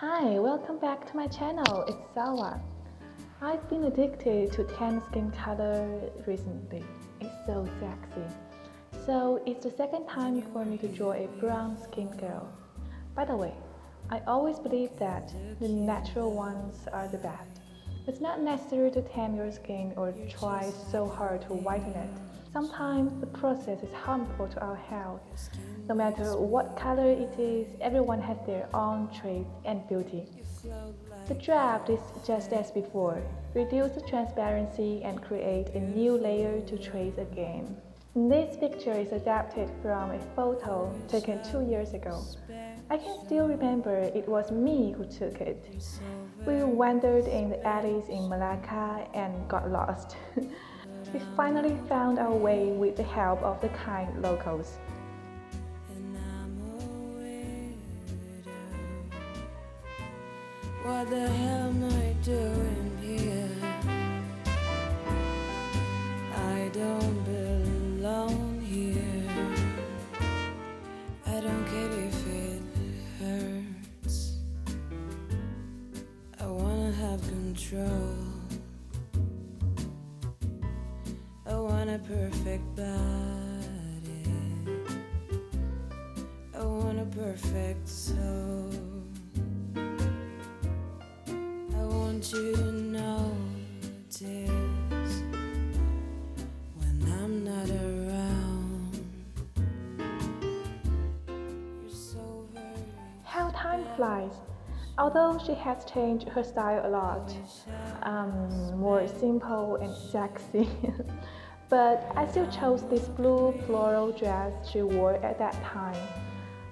Hi, welcome back to my channel. It's Sawa. I've been addicted to tan skin color recently. It's so sexy. So it's the second time for me to draw a brown skin girl. By the way, I always believe that the natural ones are the best. It's not necessary to tan your skin or try so hard to whiten it. Sometimes the process is harmful to our health. No matter what color it is, everyone has their own traits and beauty. The draft is just as before. Reduce the transparency and create a new layer to trace again. This picture is adapted from a photo taken 2 years ago. I can still remember it was me who took it. We wandered in the alleys in Malacca and got lost. We finally found our way with the help of the kind locals. What the hell am I doing here? I don't belong here. I don't care if it hurts. I wanna have control. I want a perfect body. I want a perfect soul. I want you to notice when I'm not around. You're so very How time flies. Although she has changed her style a lot, more simple and sexy, but I still chose this blue floral dress she wore at that time.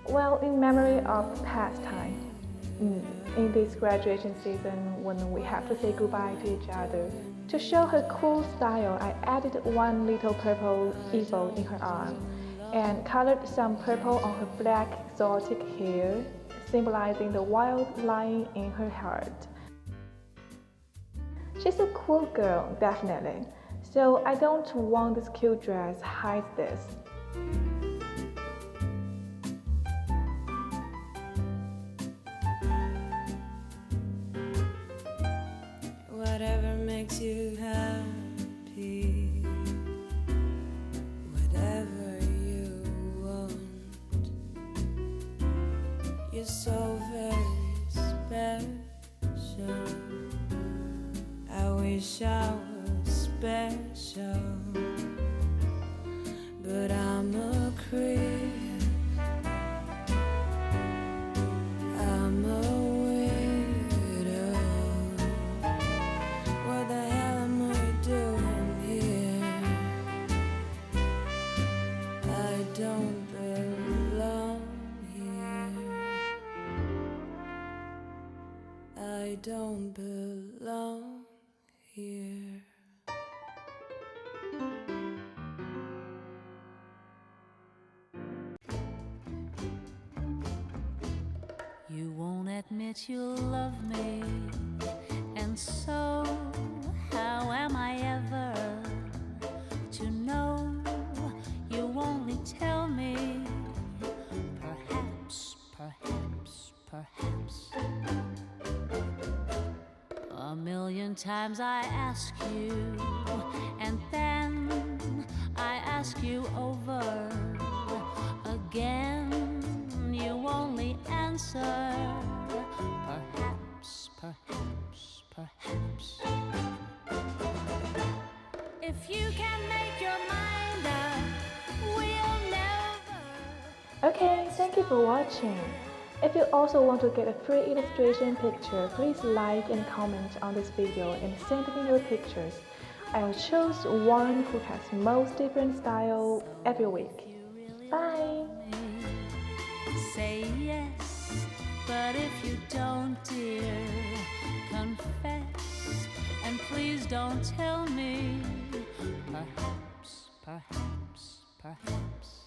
Well, in memory of past time. In this graduation season when we have to say goodbye to each other. To show her cool style, I added one little purple eagle in her arm and colored some purple on her black exotic hair, symbolizing the wild lion in her heart. She's a cool girl, definitely, so I don't want this cute dress hide this. whatever makes you happy, whatever you want. You're so very special. I wish I was special, but I'm a creep. I'm a widow. What the hell am I doing here? I don't belong here. I don't belong here. You won't admit you love me, and so how am I ever to know? You only tell me, perhaps, perhaps, perhaps. A million times I ask you, and then I ask you over again. You only answer, perhaps, perhaps, perhaps. If you can make your mind up, we'll never. Okay, thank you for watching. If you also want to get a free illustration picture, please like and comment on this video and send me your pictures. I will choose one who has most different style every week. Bye! Say yes, but if you don't, dear, confess, and please don't tell me, perhaps, perhaps, perhaps.